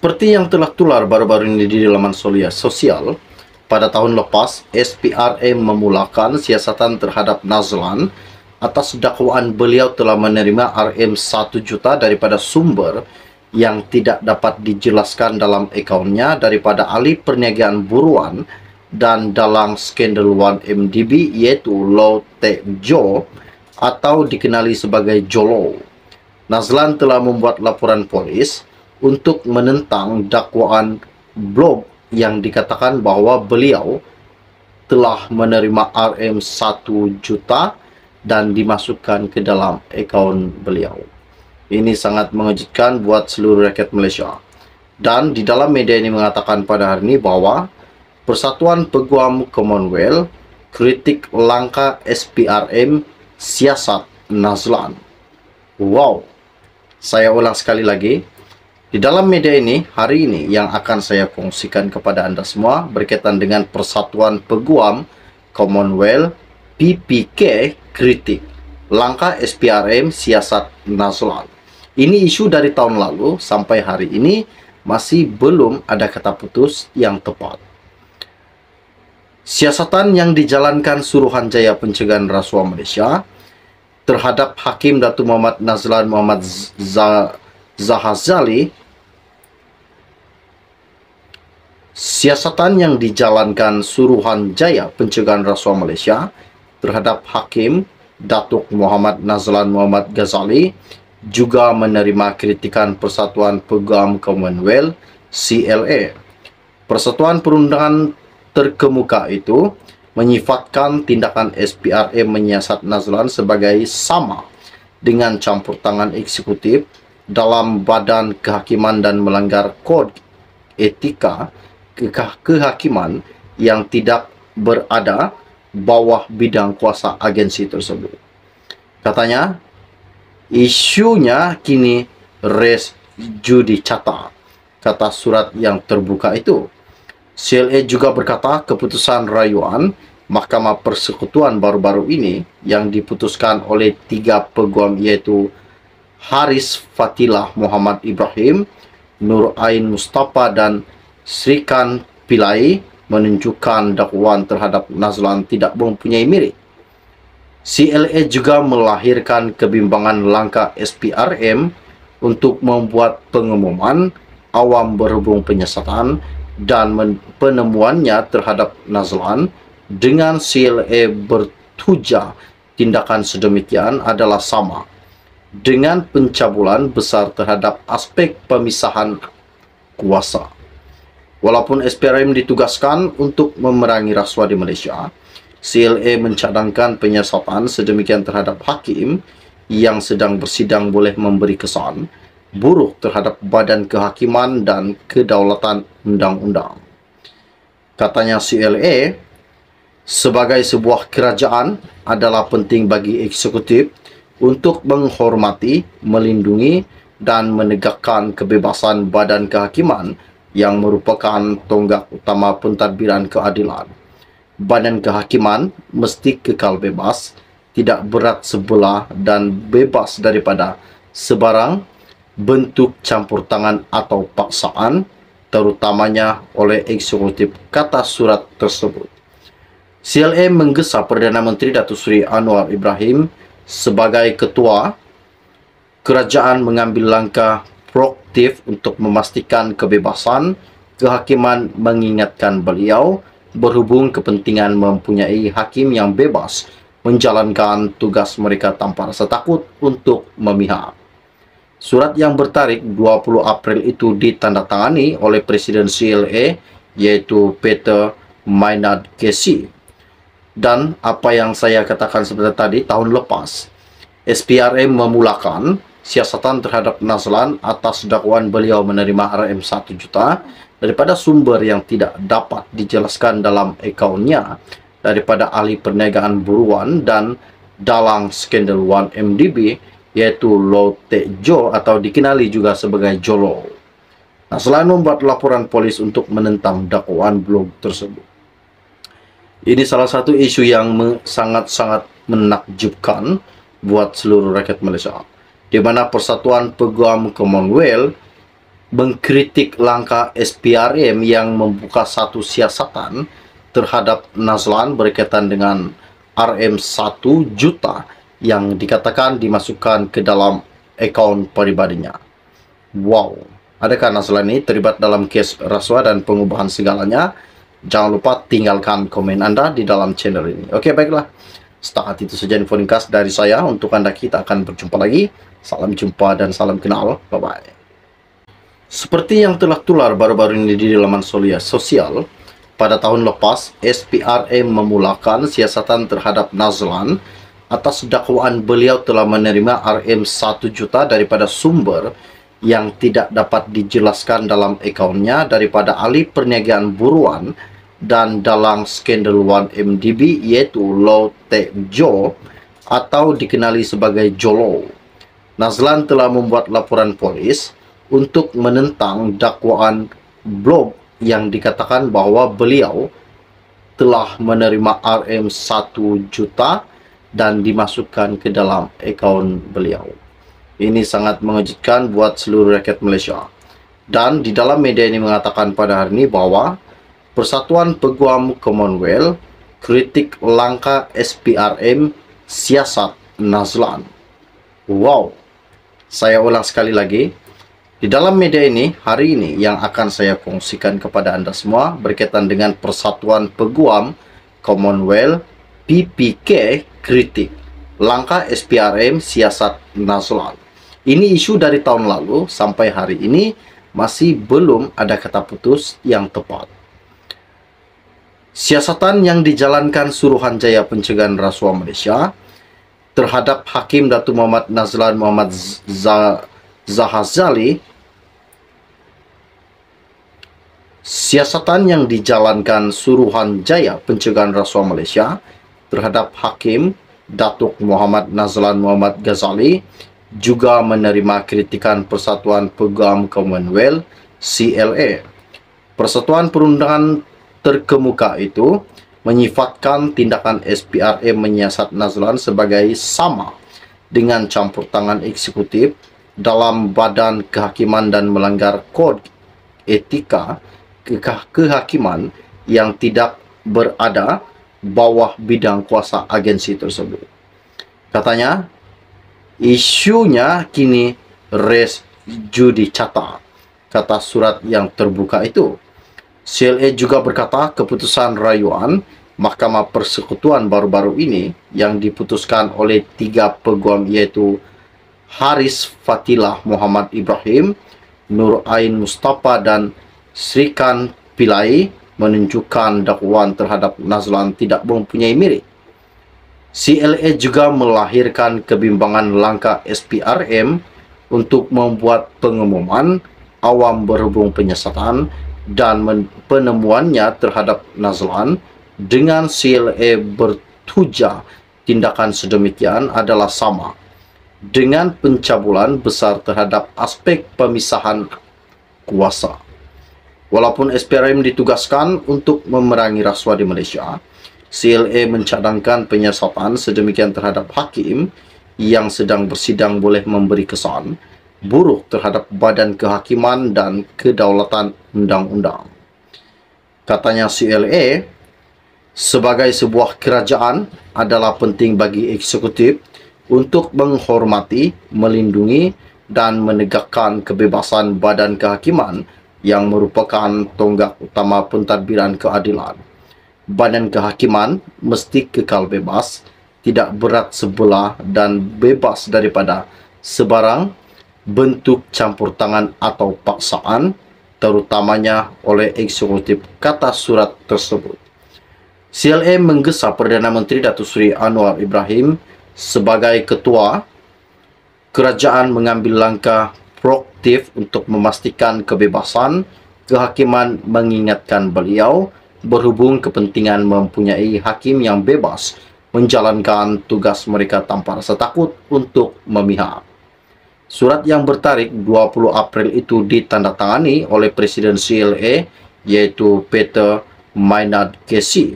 Seperti yang telah tular baru-baru ini di laman sosial, pada tahun lepas, SPRM memulakan siasatan terhadap Nazlan atas dakwaan beliau telah menerima RM 1 juta daripada sumber yang tidak dapat dijelaskan dalam akaunnya daripada ahli perniagaan buruan dan dalang skandal 1MDB iaitu Low Tech Joe atau dikenali sebagai Jolo. Nazlan telah membuat laporan polis untuk menentang dakwaan blog yang dikatakan bahawa beliau telah menerima RM 1 juta dan dimasukkan ke dalam akaun beliau. Ini sangat mengejutkan buat seluruh rakyat Malaysia. Dan di dalam media ini mengatakan pada hari ini bahawa Persatuan Peguam Commonwealth kritik langkah SPRM siasat Nazlan. Wow. Saya ulang sekali lagi. Di dalam media ini, hari ini yang akan saya kongsikan kepada anda semua berkaitan dengan Persatuan Peguam Commonwealth PPK kritik langkah SPRM siasat Nazlan. Ini isu dari tahun lalu sampai hari ini masih belum ada kata putus yang tepat. Siasatan yang dijalankan Suruhanjaya Pencegahan Rasuah Malaysia terhadap Hakim Datuk Muhammad Nazlan Muhammad Zahazali, siasatan yang dijalankan Suruhanjaya Pencegahan Rasuah Malaysia terhadap Hakim Datuk Muhammad Nazlan Muhammad Ghazali juga menerima kritikan Persatuan Peguam Commonwealth CLA. Persatuan Perundangan terkemuka itu menyifatkan tindakan SPRM menyiasat Nazlan sebagai sama dengan campur tangan eksekutif dalam badan kehakiman dan melanggar kod etika kehakiman yang tidak berada bawah bidang kuasa agensi tersebut. Katanya, isunya kini res judicata, kata surat yang terbuka itu. CLA juga berkata keputusan rayuan Mahkamah Persekutuan baru-baru ini yang diputuskan oleh 3 peguam iaitu Haris Fatilah Muhammad Ibrahim, Nur Ain Mustafa dan Srikan Pillai menunjukkan dakwaan terhadap Nazlan tidak mempunyai merit. CLA juga melahirkan kebimbangan langkah SPRM untuk membuat pengumuman awam berhubung penyiasatan dan penemuannya terhadap Nazlan dengan CLA bertuja tindakan sedemikian adalah sama dengan pencabulan besar terhadap aspek pemisahan kuasa. Walaupun SPRM ditugaskan untuk memerangi rasuah di Malaysia, CLA mencadangkan penyiasatan sedemikian terhadap hakim yang sedang bersidang boleh memberi kesan buruk terhadap badan kehakiman dan kedaulatan undang-undang. Katanya CLA, sebagai sebuah kerajaan adalah penting bagi eksekutif untuk menghormati, melindungi dan menegakkan kebebasan badan kehakiman yang merupakan tonggak utama pentadbiran keadilan. Badan kehakiman mesti kekal bebas, tidak berat sebelah dan bebas daripada sebarang bentuk campur tangan atau paksaan, terutamanya oleh eksekutif, kata surat tersebut. CLA menggesa Perdana Menteri Datuk Seri Anwar Ibrahim sebagai ketua kerajaan mengambil langkah proaktif untuk memastikan kebebasan kehakiman, mengingatkan beliau berhubung kepentingan mempunyai hakim yang bebas menjalankan tugas mereka tanpa rasa takut untuk memihak. Surat yang bertarikh 20 April itu ditandatangani oleh Presiden CLA iaitu Peter Maynard Casey. Dan apa yang saya katakan seperti tadi, tahun lepas SPRM memulakan siasatan terhadap Nazlan atas dakwaan beliau menerima RM 1 juta daripada sumber yang tidak dapat dijelaskan dalam akaunnya daripada ahli perniagaan buruan dan dalang skandal 1MDB iaitu Low Tech Joe atau dikenali juga sebagai Jolo. Nazlan membuat laporan polis untuk menentang dakwaan blog tersebut. Ini salah satu isu yang sangat-sangat menakjubkan buat seluruh rakyat Malaysia, di mana Persatuan Peguam Commonwealth mengkritik langkah SPRM yang membuka satu siasatan terhadap Nazlan berkaitan dengan RM1 juta yang dikatakan dimasukkan ke dalam akaun peribadinya. Wow, adakah Nazlan ini terlibat dalam kes rasuah dan pengubahan segalanya? Jangan lupa tinggalkan komen Anda di dalam channel ini. Oke, baiklah. Setakat itu saja info ringkas dari saya. Untuk Anda, kita akan berjumpa lagi. Salam jumpa dan salam kenal. Bye-bye. Seperti yang telah tular baru-baru ini di laman sosial, pada tahun lepas, SPRM memulakan siasatan terhadap Nazlan atas dakwaan beliau telah menerima RM1 juta daripada sumber yang tidak dapat dijelaskan dalam akaunnya daripada ahli perniagaan buruan dan dalang skandal 1MDB iaitu Low Tech Joe atau dikenali sebagai Jolo. Nazlan telah membuat laporan polis untuk menentang dakwaan blog yang dikatakan bahawa beliau telah menerima RM1 juta dan dimasukkan ke dalam akaun beliau. Ini sangat mengejutkan buat seluruh rakyat Malaysia. Dan di dalam media ini mengatakan pada hari ini bahawa Persatuan Peguam Commonwealth kritik langkah SPRM siasat Nazlan. Wow. Saya ulang sekali lagi. Di dalam media ini, hari ini yang akan saya kongsikan kepada anda semua berkaitan dengan Persatuan Peguam Commonwealth PPK kritik langkah SPRM siasat Nazlan. Ini isu dari tahun lalu sampai hari ini masih belum ada kata putus yang tepat. Siasatan yang dijalankan Suruhanjaya Pencegahan Rasuah Malaysia terhadap Hakim Datuk Muhammad Nazlan Muhammad Zahazali, siasatan yang dijalankan Suruhanjaya Pencegahan Rasuah Malaysia terhadap Hakim Datuk Muhammad Nazlan Muhammad Ghazali juga menerima kritikan Persatuan Peguam Commonwealth CLA. Persatuan Perundangan terkemuka itu menyifatkan tindakan SPRM menyiasat Nazlan sebagai sama dengan campur tangan eksekutif dalam badan kehakiman dan melanggar kod etika kehakiman yang tidak berada bawah bidang kuasa agensi tersebut. Katanya, isunya kini res judicata, kata surat yang terbuka itu. CLA juga berkata keputusan rayuan Mahkamah Persekutuan baru-baru ini yang diputuskan oleh 3 peguam iaitu Haris Fatilah Muhammad Ibrahim, Nur Ain Mustafa dan Srikan Pillai menunjukkan dakwaan terhadap Nazlan tidak mempunyai merit. CLA juga melahirkan kebimbangan langkah SPRM untuk membuat pengumuman awam berhubung penyiasatan dan penemuannya terhadap Nazlan dengan CLA bertuja tindakan sedemikian adalah sama dengan pencabulan besar terhadap aspek pemisahan kuasa. Walaupun SPRM ditugaskan untuk memerangi rasuah di Malaysia, CLA mencadangkan penyiasatan sedemikian terhadap hakim yang sedang bersidang boleh memberi kesan buruk terhadap badan kehakiman dan kedaulatan undang-undang. Katanya CLA, sebagai sebuah kerajaan adalah penting bagi eksekutif untuk menghormati, melindungi dan menegakkan kebebasan badan kehakiman yang merupakan tonggak utama pentadbiran keadilan. Badan kehakiman mesti kekal bebas, tidak berat sebelah dan bebas daripada sebarang bentuk campur tangan atau paksaan, terutamanya oleh eksekutif, kata surat tersebut. CLA menggesa Perdana Menteri Datuk Seri Anwar Ibrahim sebagai ketua kerajaan mengambil langkah proaktif untuk memastikan kebebasan kehakiman, mengingatkan beliau berhubung kepentingan mempunyai hakim yang bebas menjalankan tugas mereka tanpa rasa takut untuk memihak. Surat yang bertarikh 20 April itu ditandatangani oleh Presiden CLA iaitu Peter Maynard Casey.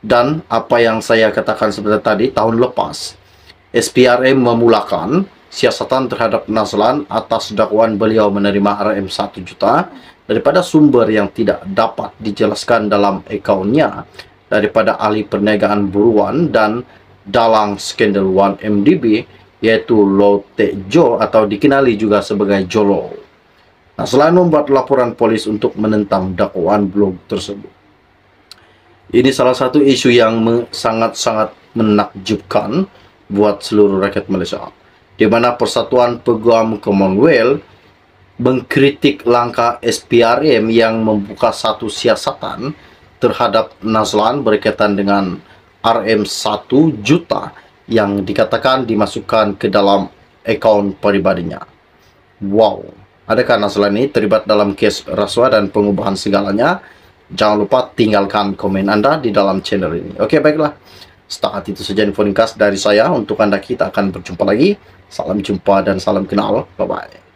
Dan apa yang saya katakan sebentar tadi, tahun lepas SPRM memulakan siasatan terhadap Nazlan atas dakwaan beliau menerima RM 1 juta daripada sumber yang tidak dapat dijelaskan dalam akaunnya daripada ahli perniagaan buruan dan dalang skandal 1MDB, yaitu Low Tejo atau dikenali juga sebagai Jolo. Nazlan membuat laporan polis untuk menentang dakwaan blog tersebut. Ini salah satu isu yang sangat-sangat menakjubkan buat seluruh rakyat Malaysia, di mana Persatuan Peguam Commonwealth mengkritik langkah SPRM yang membuka satu siasatan terhadap Nazlan berkaitan dengan RM 1 juta yang dikatakan dimasukkan ke dalam akaun pribadinya. Wow, adakah Nazlan ini terlibat dalam kes rasuah dan pengubahan segalanya? Jangan lupa tinggalkan komen Anda di dalam channel ini. Oke, baiklah. Setakat itu saja info ringkas dari saya untuk Anda. Kita akan berjumpa lagi. Salam jumpa dan salam kenal. Bye-bye.